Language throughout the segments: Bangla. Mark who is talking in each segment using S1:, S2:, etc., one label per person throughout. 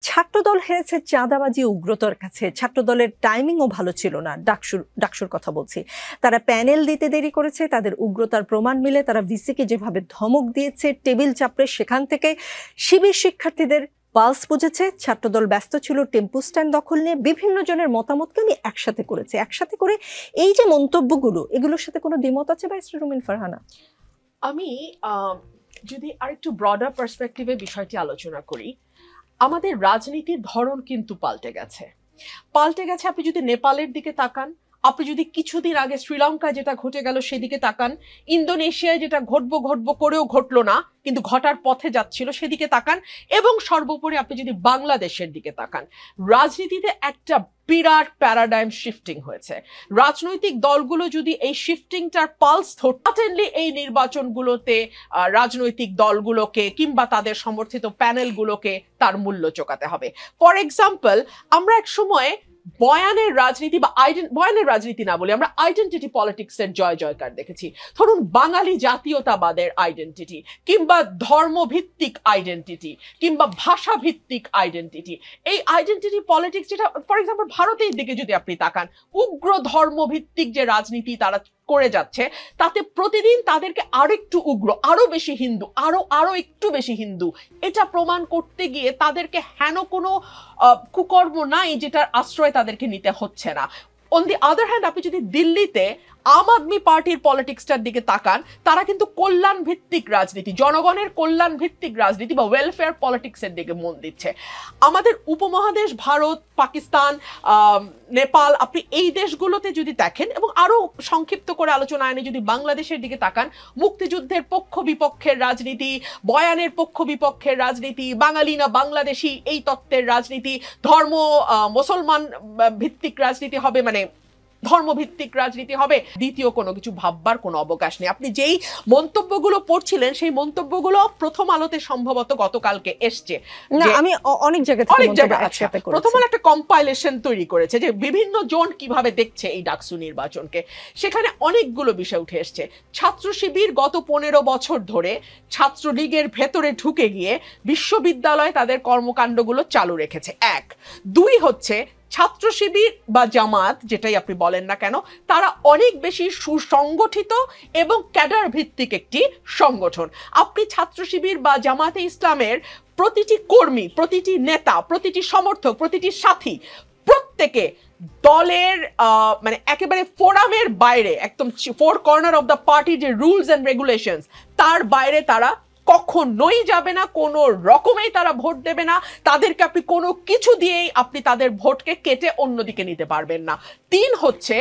S1: ছাত্রদল হেরেছে চাঁদাবাজি উগ্রতার কাছে। ছাত্রদলের টাইমিংও ভালো ছিল না। ডাকসুর কথা বলছি। তারা প্যানেল দিতে দেরি করেছে, তাদের উগ্রতার প্রমাণ মিলে তারা ভিসিকে যেভাবে ধমক দিয়েছে, টেবিল চাপড়ে সেখান থেকে শিবির শিক্ষার্থীদের পালস বুঝেছে। ছাত্রদল ব্যস্ত ছিল টেম্পু স্ট্যান্ড দখল নিয়ে। বিভিন্ন জনের মতামতকে আমি একসাথে করেছি। একসাথে করে এই যে মন্তব্যগুলো, এগুলোর সাথে কোনো দ্বিমত আছে ব্যারিস্টার রুমিন ফারহানা?
S2: আমি যদি আরেকটু ব্রডার পার্সপেক্টিভে বিষয়টি আলোচনা করি, আমাদের রাজনীতির ধরন কিন্তু পাল্টে গেছে। আপনি যদি নেপালের দিকে তাকান, আপনি যদি কিছুদিন আগে শ্রীলঙ্কায় যেটা ঘটে গেল সেদিকে তাকান, ইন্দোনেশিয়ায় যেটা ঘটবো করেও ঘটলো না কিন্তু ঘটার পথে যাচ্ছিল সেদিকে তাকান, এবং সর্বোপরি আপনি যদি বাংলাদেশের দিকে তাকান, রাজনীতিতে একটা বিরাট প্যারাডাইম শিফটিং হয়েছে। রাজনৈতিক দলগুলো যদি এই শিফটিংটার পালস ধরতে, এই নির্বাচনগুলোতে রাজনৈতিক দলগুলোকে কিংবা তাদের সমর্থিত প্যানেলগুলোকে তার মূল্য চোকাতে হবে। ফর এক্সাম্পল, আমরা এক সময় বয়ানের রাজনীতি বা বয়ানের রাজনীতি না বলে আমরা আইডেন্টিটি পলিটিক্সের জয় জয়কার দেখেছি। ধরুন বাঙালি জাতীয়তাবাদের আইডেন্টিটি, কিংবা ধর্মভিত্তিক আইডেন্টিটি, কিংবা ভাষাভিত্তিক আইডেন্টিটি। এই আইডেন্টিটি পলিটিক্স, যেটা ফর এক্সাম্পল ভারতের দিকে যদি আপনি তাকান, উগ্র ধর্মভিত্তিক যে রাজনীতি তারা করে যাচ্ছে, তাতে প্রতিদিন তাদেরকে আরেকটু উগ্র, আরো বেশি হিন্দু, আরো একটু বেশি হিন্দু, এটা প্রমাণ করতে গিয়ে তাদেরকে হেন কোনো কুকর্ম নাই যেটার আশ্রয় তাদেরকে নিতে হচ্ছে না। অন দি আদার হ্যান্ড, আপনি যদি দিল্লিতে আম আদমি পার্টির পলিটিক্সটার দিকে তাকান, তারা কিন্তু কল্যাণ ভিত্তিক রাজনীতি, জনগণের কল্যাণ ভিত্তিক রাজনীতি বা ওয়েলফেয়ার পলিটিক্সের দিকে মন দিচ্ছে। আমাদের উপমহাদেশ ভারত, পাকিস্তান, নেপাল, আপনি এই দেশগুলোতে যদি দেখেন, এবং আরো সংক্ষিপ্ত করে আলোচনা আনে যদি বাংলাদেশের দিকে তাকান, মুক্তিযুদ্ধের পক্ষ বিপক্ষের রাজনীতি, বয়ানের পক্ষ বিপক্ষের রাজনীতি, বাঙালি না বাংলাদেশি এই তত্ত্বের রাজনীতি, ধর্ম মুসলমান ভিত্তিক রাজনীতি হবে, মানে ধর্মভিত্তিক রাজনীতি হবে, দ্বিতীয় কোনো কিছু ভাববার কোনো অবকাশ নেই। আপনি যেই মন্তব্যগুলো পড়ছিলেন সেই মন্তব্যগুলো প্রথম আলোতে সম্ভবত গতকালকে এসছে,
S1: আমি অনেক জায়গায়
S2: প্রথম আলো একটা কম্পাইলেশন তৈরি করেছে যে বিভিন্ন জন কিভাবে দেখছে এই ডাকসু নির্বাচনকে। সেখানে অনেকগুলো বিষয় উঠে এসছে। ছাত্র শিবির গত 15 বছর ধরে ছাত্রলীগের ভেতরে ঢুকে গিয়ে বিশ্ববিদ্যালয়ে তাদের কর্মকাণ্ডগুলো চালু রেখেছে, 1। 2 হচ্ছে ছাত্র শিবির বা জামাত, যেটাই আপনি বলেন না কেন, তারা অনেক বেশি সুসংগঠিত এবং ক্যাডার ভিত্তিক একটি সংগঠন। আপনি ছাত্র শিবির বা জামাতে ইসলামের প্রতিটি কর্মী, প্রতিটি নেতা, প্রতিটি সমর্থক, প্রতিটি সাথী, প্রত্যেকে দলের মানে একেবারে ফোরামের বাইরে, একদম four corner of the party যে রুলস এন্ড রেগুলেশনস, তার বাইরে তারা কখনোই যাবে না, কোনো রকমেই তারা ভোট দেবে না। তাদেরকে আপনি কোনো কিছু দিয়েই আপনি তাদের ভোটকে কেটে অন্যদিকে নিতে পারবেন না। 3 হচ্ছে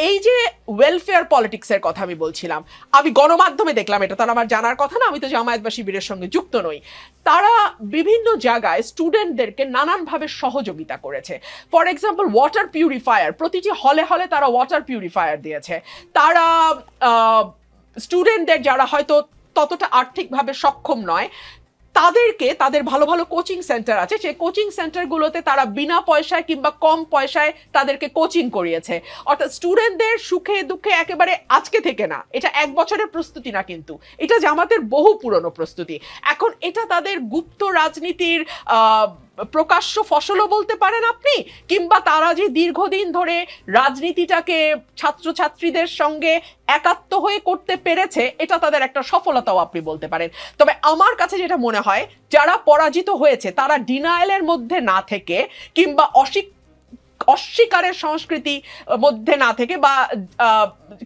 S2: এই যে ওয়েলফেয়ার পলিটিক্সের কথা আমি বলছিলাম, আমি গণমাধ্যমে দেখলাম, এটা তার আমার জানার কথা না, আমি তো জামায়াত বা শিবিরের সঙ্গে যুক্ত নই। তারা বিভিন্ন জায়গায় স্টুডেন্টদেরকে নানানভাবে সহযোগিতা করেছে। ফর এক্সাম্পল ওয়াটার পিউরিফায়ার, প্রতিটি হলে হলে তারা ওয়াটার পিউরিফায়ার দিয়েছে। তারা স্টুডেন্টদের যারা হয়তো ততটা আর্থিকভাবে সক্ষম নয়, তাদেরকে, তাদের ভালো ভালো কোচিং সেন্টার আছে, সেই কোচিং সেন্টারগুলোতে তারা বিনা পয়সায় কিংবা কম পয়সায় তাদেরকে কোচিং করিয়েছে। অর্থাৎ স্টুডেন্টদের সুখে দুঃখে একেবারে আজকে থেকে না, এটা 1 বছরের প্রস্তুতি না, কিন্তু এটা জামাতের বহু পুরনো প্রস্তুতি। এখন এটা তাদের গুপ্ত রাজনীতির প্রকাশ্য ফসলও বলতে পারেন আপনি, কিংবা তারা যে দীর্ঘদিন ধরে রাজনীতিটাকে ছাত্রছাত্রীদের সঙ্গে একাত্ম হয়ে করতে পেরেছে, এটা তাদের একটা সফলতাও আপনি বলতে পারেন। তবে আমার কাছে যেটা মনে হয়, যারা পরাজিত হয়েছে তারা ডিনায়ালের মধ্যে না থেকে, কিংবা অস্বীকারের সংস্কৃতি মধ্যে না থেকে, বা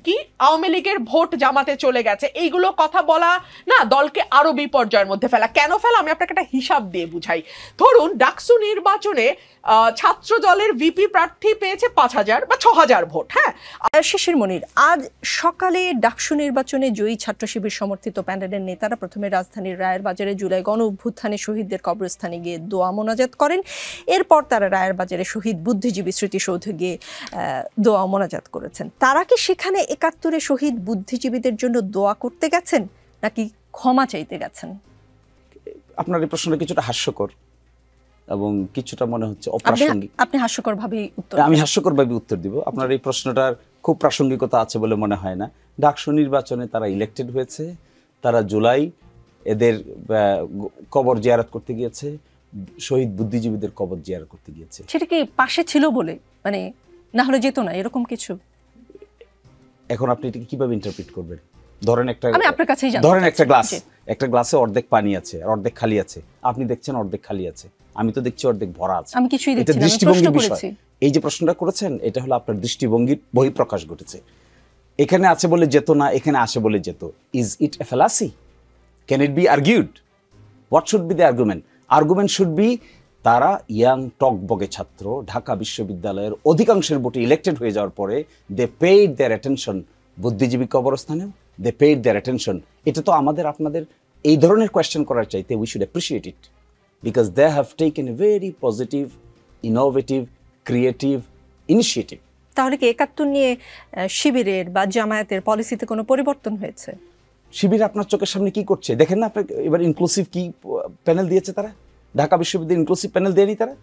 S2: কি আওয়ামী লীগের ভোট জামাতে চলে গেছে এইগুলো কথা বলা না, দলকে আরো বিপর্যয়ের মধ্যে ফেলা। কেন ফেলা, আমি আপনাকে একটা হিসাব দিয়ে বুঝাই। ধরুন ডাকসু নির্বাচনে ছাত্র দলের ভিপি প্রার্থী পেয়েছে 5000 বা 6000 ভোট। হ্যাঁ,
S1: শিশির মনির, আজ সকালে ডাকসু নির্বাচনে জয়ী ছাত্র শিবির সমর্থিত প্যানেলের নেতারা প্রথমে রাজধানীর রায়ের বাজারে জুলাই গণ অভ্যুত্থানে শহীদদের কবরস্থানে গিয়ে দোয়া মোনাজাত করেন। এরপর তারা রায়ের বাজারে শহীদ বুদ্ধিজীবী স্মৃতিসৌধে গিয়ে দোয়া মোনাজাত করেছেন। তারা কি সেখানে 71-এ শহীদ বুদ্ধিজীবীদের জন্য দোয়া করতে গেছেন নাকি ক্ষমা চাইতে গেছেন?
S3: আপনার এই প্রশ্নটা কিছুটা হাস্যকর এবং কিছুটা মনে হচ্ছে অপ্রাসঙ্গিক।
S1: আপনি হাস্যকরভাবেই উত্তর,
S3: আমি হাস্যকরভাবে উত্তর দিব। আপনার এই প্রশ্নটার খুব প্রাসঙ্গিকতা আছে বলে মনে হয় না। ডাকসু নির্বাচনে তারা ইলেক্টেড হয়েছে, তারা জুলাই এদের কবর জিয়ারত করতে গিয়েছে, শহীদ বুদ্ধিজীবীদের কবর জিয়ারত করতে গিয়েছে।
S1: সেটা কি পাশে ছিল বলে, মানে না হলে যেত না এরকম কিছু?
S3: এখন আপনি এটাকে কিভাবে ইন্টারপ্রিট করবেন? ধরেন
S1: আমি আপনার কাছেই জানতে
S3: ধরেন একটা গ্লাস,
S1: জি।
S3: একটা গ্লাসে অর্ধেক পানি আছে আর অর্ধেক খালি আছে, আপনি দেখছেন অর্ধেক খালি আছে, আমি তো দেখছি অর্ধেক ভরা আছে।
S1: আমি কিছুই
S3: এটা
S1: দেখছি না, আমি প্রশ্ন
S3: দৃষ্টিভঙ্গির বিষয়।
S1: করেছি।
S3: এই যে প্রশ্নটা করেছেন এটা হলো আপনার দৃষ্টিভঙ্গির বহিঃপ্রকাশ ঘটেছে। এখানে আছে বলে যেত না, এখানে আসে বলে যেত। Is it a fallacy? Can it be argued? What should be the argument? Argument should be তারা ইয়াং টকবগে ছাত্র, ঢাকা বিশ্ববিদ্যালয়ের অধিকাংশের ভোটে ইলেক্টেড হয়ে যাওয়ার পরে দে পেইড দেয়ার অ্যাটেনশন বুদ্ধিজীবী কবরস্থানেও, দে পেইড দেয়ার অ্যাটেনশন। এটা তো আমাদের আপনাদের এই ধরনের কোয়েশ্চেন করার চাইতে we should appreciate it because they have taken a very positive, innovative, creative initiative.
S1: তাহলে কি ৭১ নিয়ে শিবিরের বা জামায়াতের পলিসিতে কোনো পরিবর্তন হয়েছে?
S3: শিবির আপনার চোখের সামনে কি করছে দেখেন না? আপনার এবার ইনক্লুসিভ কি প্যানেল দিয়েছে তারা? ঢাকা বিশ্ববিদ্যালয় ইনক্লুসিভ প্যানেল দেয়নি তারা?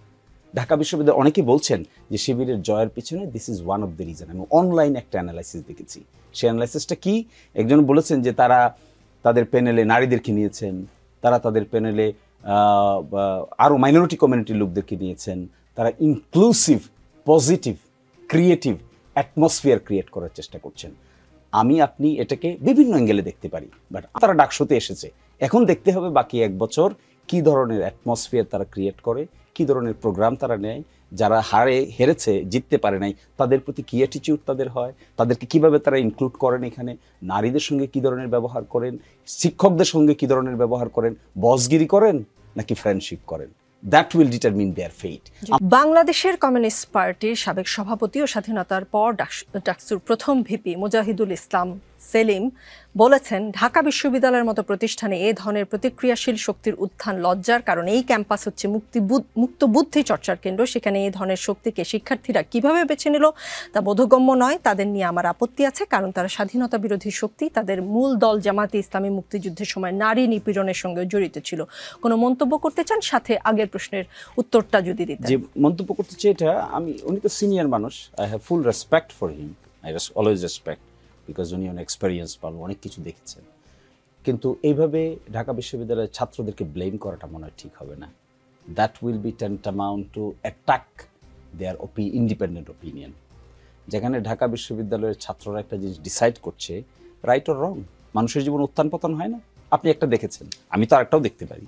S3: ঢাকা বিশ্ববিদ্যালয় অনেকেই বলছেন যে শিবিরের জয়ের পিছনে this is one of the reason. আমি অনলাইনে একটা অ্যানালাইসিস দেখেছি। সেই অ্যানালাইসিসটা কি? একজন বলেছেন যে তারা তাদের প্যানেলে নারীদেরকে নিয়েছেন, তারা তাদের প্যানেলে আরও মাইনরিটি কমিউনিটির লোকদেরকে নিয়েছেন, তারা inclusive, positive, creative atmosphere create করার চেষ্টা করছেন। আমি আপনি এটাকে বিভিন্ন অ্যাঙ্গেলে দেখতে পারি, বাট তারা ডাকসুতে এসেছে। এখন দেখতে হবে বাকি এক বছর কি ধরনের অ্যাটমসফিয়ার তারা ক্রিয়েট করে, কি ধরনের প্রোগ্রাম তারা নেয়, যারা হেরেছে, জিততে পারে নাই, তাদের প্রতি কি অ্যাটিটিউড তাদের হয়, তাদেরকে কিভাবে তারা ইনক্লুড করেন, এখানে নারীদের সঙ্গে কি ধরনের ব্যবহার করেন, শিক্ষকদের সঙ্গে কি ধরনের ব্যবহার করেন, বসগিরি করেন নাকি ফ্রেন্ডশিপ করেন। দ্যাট উইল ডিটারমিন দেয়ার ফেট।
S1: বাংলাদেশের কমিউনিস্ট পার্টির সাবেক সভাপতি ও স্বাধীনতার পর ডাকসুর প্রথম ভিপি মুজাহিদুল ইসলাম সেলিম বলেছেন, ঢাকা বিশ্ববিদ্যালয়ের মতো প্রতিষ্ঠানে এ ধরনের প্রতিক্রিয়াশীল শক্তির উত্থান লজ্জার কারণ। এই ক্যাম্পাস হচ্ছে মুক্ত বুদ্ধি চর্চার কেন্দ্র, সেখানে এই ধরনের শক্তিকে শিক্ষার্থীরা কিভাবে বেছে নিল তা বোধগম্য নয়। তাদের নিয়ে আমার আপত্তি আছে, কারণ তারা স্বাধীনতা বিরোধী শক্তি। তাদের মূল দল জামাতে ইসলামী মুক্তিযুদ্ধের সময় নারী নিপীড়নের সঙ্গে জড়িত ছিল। কোনো মন্তব্য করতে চান? সাথে আগের প্রশ্নের উত্তরটা যদি দিতেন।
S3: যে মন্তব্য করতে চাই এটা আমি, উনি তো সিনিয়র মানুষ, I have full respect for him, I always respect because উনি অনেক এক্সপেরিয়েন্স পান, অনেক কিছু দেখেছেন। কিন্তু এইভাবে ঢাকা বিশ্ববিদ্যালয়ের ছাত্রদেরকে ব্লেম করাটা মনে হয় ঠিক হবে না। That will be tantamount to attack their independent opinion. যেখানে ঢাকা বিশ্ববিদ্যালয়ের ছাত্ররা একটা জিনিস ডিসাইড করছে, রাইট অর রং। মানুষের জীবন উত্থান পতন হয় না? আপনি একটা দেখেছেন, আমি তো আরেকটাও দেখতে পারি।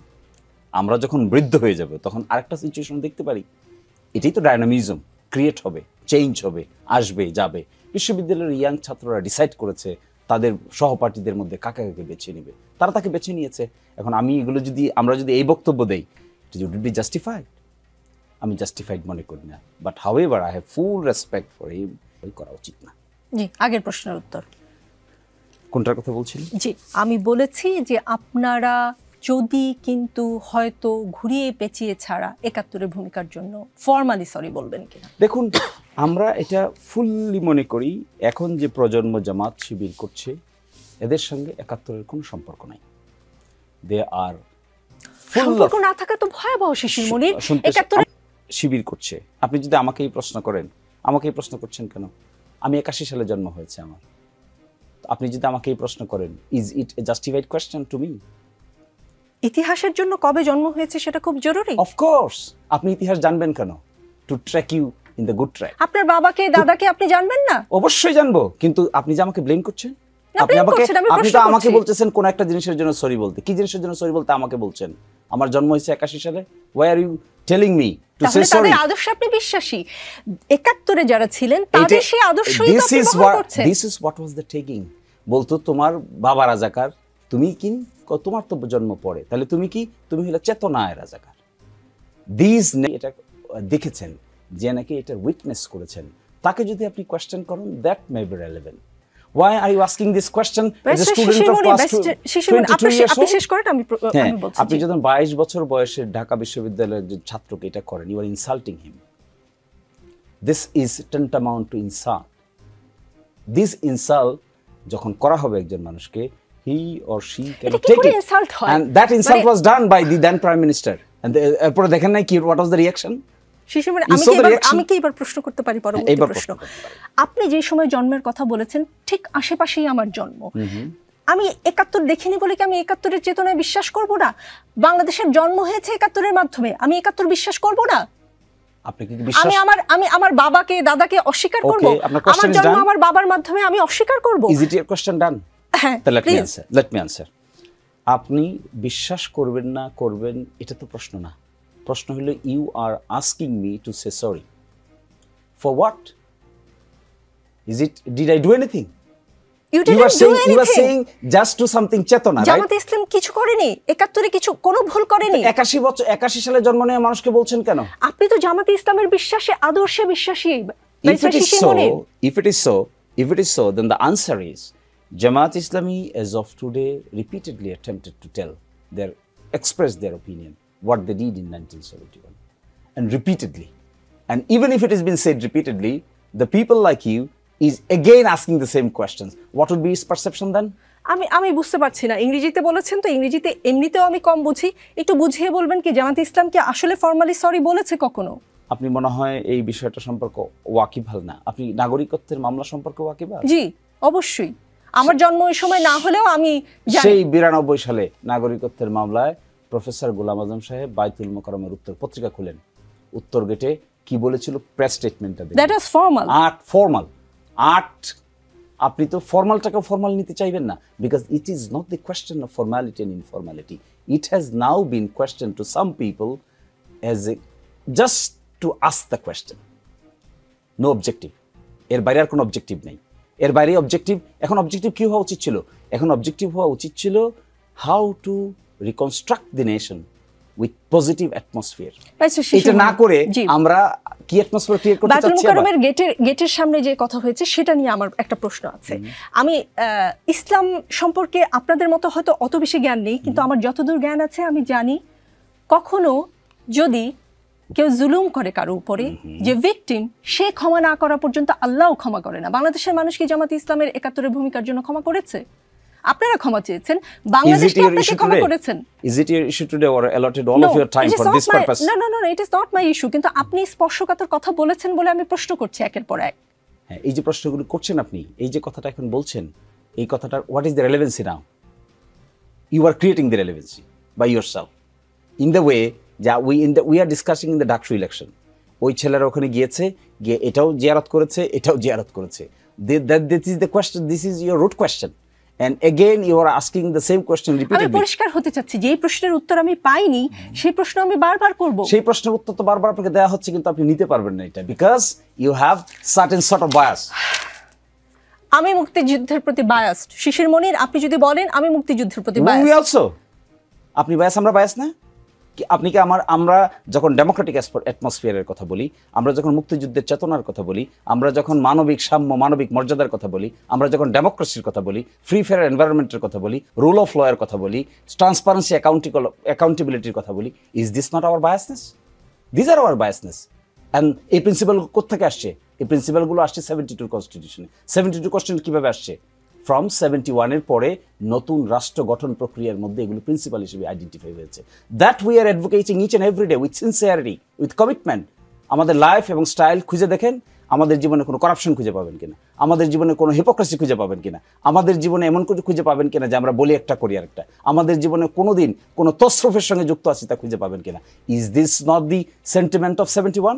S3: আমরা যখন বৃদ্ধ হয়ে যাব তখন আরেকটা সিচুয়েশন দেখতে পারি। এটাই তো ডায়নামিজম, ক্রিয়েট হবে, চেঞ্জ হবে, আসবে যাবে। বিশ্ববিদ্যালয়ের ইয়াং ছাত্ররা ডিসাইড করেছে তাদের সহপাঠীদের মধ্যে কাকে কাকে বেছে নেবে, তারা তাকে বেছে নিয়েছে। এখন আমি এগুলো আমরা যদি এই বক্তব্য দেই, উড বি জাস্টিফাইড? আমি জাস্টিফাইড মনে করি না, but however I have full respect for him. করা উচিত না।
S1: জি, আগের প্রশ্নের উত্তর
S3: কোনটার কথা বলছিলেন?
S1: জি, আমি বলেছি যে আপনারা যদি কিন্তু হয়তো ঘুরিয়ে পেঁচিয়ে ছাড়া ৭১-এর ভূমিকার জন্য ফর্মালি সরি বলবেন কিনা?
S3: দেখুন, আমরা এটা ফুললি মনে করি এখন যে প্রজন্ম জামাত শিবির করছে এদের সঙ্গে ৭১-এর কোনো সম্পর্ক নাই। দে আর
S1: সম্পর্ক না থাকা তো ভয়াবহ শিশিরমণি। ৭১
S3: শিবির করছে। আপনি যদি আমাকে এই প্রশ্ন করেন, আমাকে এই প্রশ্ন করছেন কেন? আমি ৮১ সালে জন্ম হয়েছে আমার। আপনি যদি আমাকে এই প্রশ্ন করেন, is it A justified question to me?
S1: ইতিহাসের জন্য কবে জন্ম হয়েছে সেটা খুব জরুরি।
S3: অফকোর্স। আপনি ইতিহাস জানবেন কেন? To track you in the good track.
S1: আপনার বাবাকে দাদাকে আপনি জানবেন না?
S3: অবশ্যই জানবো, কিন্তু আপনি যে আমাকে ব্লেম করছেন, আপনি তো আমাকে বলতেছেন কোন একটা জিনিসের জন্য সরি বলতে। কি জিনিসের জন্য সরি বলতে আমাকে বলছেন? আমার জন্ম হয়েছে ৮১ সালে। Why are you telling me to say sorry?
S1: তাদের আদর্শে আপনি বিশ্বাসী। ৭১-এ যারা ছিলেন তাদের সেই আদর্শই তো আপনি ব্যবহার করছেন।
S3: This is what was the taking. বলতো তোমার বাবা রাজাকার, তুমি কি? তোমার তো জন্ম পড়ে, তাহলে তুমি কি? তুমি হলো চেতনায় রাজাকার। এটা দেখেছেন যে নাকি এটা উইটনেস করেছেন, তাকে যদি আপনি কোয়েশ্চেন করেন, that may be relevant. Why are you asking this question as a student of past 22 years old?
S1: আপনি শেষ করেন, আমি বলছি।
S3: আপনি যখন 22 বছর বয়সে ঢাকা বিশ্ববিদ্যালয়ের যে ছাত্রকে এটা করেন, you are insulting him. This is tantamount to insult. This insult যখন করা হবে একজন মানুষকে, he or she can take it. And that insult was done by the then Prime Minister. And এরপরে দেখেন নাই কি what was the reaction?
S1: শিশিরমণি, আমি কি এবার প্রশ্ন করতে পারি? পরবর্তী প্রশ্ন। আপনি যে সময় জন্মের কথা বলেছেন ঠিক আশেপাশেই আমার জন্ম। আমি 71 দেখিনি বলে কি আমি 71-এর চেতনায় বিশ্বাস করব না? বাংলাদেশের জন্ম হয়েছে 71-এর মাধ্যমে, আমি 71 বিশ্বাস করব না?
S3: আপনি কি বিশ্বাস
S1: আমি আমার বাবাকে দাদাকে অস্বীকার করব?
S3: Okay, আপনার question
S1: আমার
S3: is
S1: জন্ম
S3: done?
S1: আমার বাবার মাধ্যমে আমি অস্বীকার করব?
S3: Is it your question done?
S1: হ্যাঁ,
S3: Let me answer. আপনি বিশ্বাস করবেন না করবেন এটা তো প্রশ্ন না। প্রশ্ন হলো you are asking me to say sorry for what? Is it did I do anything?
S1: You
S3: You are
S1: didn't do
S3: saying
S1: anything.
S3: just do something চেতনা, right?
S1: জামাত ইসলাম কিছু করেনি, 71-এ কিছু কোনো ভুল করেনি।
S3: 81 সালে জন্ম নেওয়া মানুষকে বলছেন কেন?
S1: আপনি তো জামাত ইসলামের বিশ্বাসে আদর্শে বিশ্বাসী।
S3: If it is so, then the answer is Jamaat Islami as of today repeatedly attempted to express their opinion, what they did in 1971. And repeatedly. And even if it has been said repeatedly, the people like you is again asking the same questions. What would be his perception then?
S1: আমি বুঝতে পারছি না, ইংরেজিতে বলেছেন তো, ইংরেজিতে এমনিতেও আমি কম বুঝি, একটু বুঝিয়ে বলবেন কি জামাত ইসলাম কি আসলে ফর্মালি সরি বলেছে কখনো?
S3: আপনি মনে হয় এই বিষয়টা সম্পর্কে ওয়াকিবহাল না। আপনি নাগরিকত্বের মামলা সম্পর্কে ওয়াকিবহাল?
S1: জি অবশ্যই, আমার জন্ম ওই সময় না হলেও আমি জানি।
S3: সেই 92 সালে নাগরিকত্বের মামলায় প্রফেসর গোলাম আজম সাহেব বাইতুল মোকাররমের উত্তর পত্রিকা খুলেন, উত্তর গেটে কি বলেছিল প্রেস স্টেটমেন্টটা দেখুন।
S1: That was formal.
S3: আপনি তো ফর্মালটাকে ফর্মাল নিতে চাইবেন না, because it is not the question of formality and informality. It has now been question to some people as a just to ask the question, no objective. এর বাইরে আর কোনো অবজেক্টিভ নেই। এর বাইরে অবজেক্টিভ, এখন অবজেক্টিভ কি হওয়া উচিত ছিল? এখন অবজেক্টিভ হওয়া উচিত ছিল how to reconstruct the nation with positive atmosphere. এটা না করে আমরা কি অ্যাটমসফিয়ার ক্রিয়েট করতে চাচ্ছি?
S1: বাইতুল মোকাররমের গেটের সামনে যে কথা হয়েছে সেটা নিয়ে আমার একটা প্রশ্ন আছে। আমি ইসলাম সম্পর্কে আপনাদের মতো হয়তো অত বেশি জ্ঞান নেই, কিন্তু আমার যতদূর জ্ঞান আছে আমি জানি কখনো যদি কেউ জুলুম করে কারো উপরে, যে ভিকটিম, সে ক্ষমা না করা পর্যন্ত আল্লাহও ক্ষমা করে না। বাংলাদেশের মানুষ কি জামাত ইসলামের 71-এর ভূমিকার জন্য ক্ষমা করেছে? আপনারা ক্ষমা চেয়েছেন, বাংলাদেশ কি আপনাকে ক্ষমা করেছেন?
S3: Is it your issue today or allotted all of your time for this purpose?
S1: No, it is not my issue. কিন্তু আপনি স্পর্শকাতর কথা বলেছেন বলে আমি প্রশ্ন করছি একের পর এক।
S3: হ্যাঁ, এই যে প্রশ্নগুলো করছেন আপনি, এই যে কথাটা এখন বলছেন, এই কথাটার what is the relevancy now? You are creating the relevancy by yourself in the way that we are discussing in the Dakshu election. ওই ছেলেরা ওখানে গিয়ে এটাও জিয়ারত করেছে, এটাও জিয়ারত করেছে। That is the question. This is your root question. And again you are asking the same question repeatedly.
S1: আমি পরিষ্কার হতে চাচ্ছি যে এই প্রশ্নের উত্তর আমি পাইনি, সেই প্রশ্ন আমি বারবার করব।
S3: সেই প্রশ্নের উত্তর তো বারবার আপনাকে দেওয়া হচ্ছে, কিন্তু আপনি নিতে পারবেন না এটা, because you have certain sort of bias.
S1: আমি মুক্তিযুদ্ধের প্রতি বায়াসড। শিশির মনির, আপনি যদি বলেন আমি মুক্তিযুদ্ধের প্রতি
S3: We
S1: বায়াসড।
S3: also. আপনি বায়াস, আমরা বায়াস না? আপনি কি আমরা যখন ডেমোক্রেটিক অ্যাটমসফিয়ারের কথা বলি, আমরা যখন মুক্তিযুদ্ধের চেতনার কথা বলি, আমরা যখন মানবিক সাম্য, মানবিক মর্যাদার কথা বলি, আমরা যখন ডেমোক্রেসির কথা বলি, ফ্রি ফেয়ার এনভায়রনমেন্টের কথা বলি, রুল অফ লয়ের কথা বলি, ট্রান্সপারেন্সি অ্যাকাউন্টেবিলিটির কথা বলি, is this not our biasness? This are our biasness. And এই প্রিন্সিপাল কোত্থেকে আসছে? এই প্রিন্সিপালগুলো আসছে 72 কনস্টিটিউশনে। 72 কনস্টিটিউশন কীভাবে আসছে? ফ্রম 71-এর পরে নতুন রাষ্ট্র গঠন প্রক্রিয়ার মধ্যে এগুলো প্রিন্সিপাল হিসেবে আইডেন্টিফাই হয়েছে। That we are advocating each and every day with sincerity, with commitment. আমাদের লাইফ এবং স্টাইল খুঁজে দেখেন, আমাদের জীবনে কোনো করাপশন খুঁজে পাবেন কিনা, আমাদের জীবনে কোনো হিপোক্রেসি খুঁজে পাবেন কিনা, আমাদের জীবনে এমন কিছু খুঁজে পাবেন কিনা যে আমরা বলি একটা করি আরেকটা, আমাদের জীবনে কোনোদিন কোনো তসরফের সঙ্গে যুক্ত আছি তা খুঁজে পাবেন কিনা। Is this not the sentiment of 71?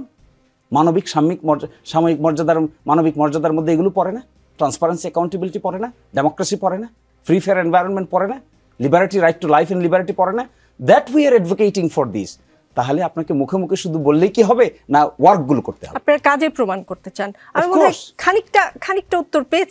S3: মানবিক সাময়িক মর্যাদার, মানবিক মর্যাদার মধ্যে এগুলো পড়ে না? ট্রান্সপারেন্সি অ্যাকাউন্টেবিলিটি পড়ে না? ডেমোক্রেসি পড়ে না? ফ্রি ফেয়ার এনভায়রনমেন্ট পড়ে না? Liberty, right to life and liberty পড়ে না? That we are advocating for this. তাহলে আপনাকে মুখে মুখে শুধু বললেই কি হবে, না ওয়ার্কগুলো করতে হবে?
S1: আপনার কাজে প্রমাণ করতে চান। আমি মনে হয় খানিকটা উত্তর পেয়েছি।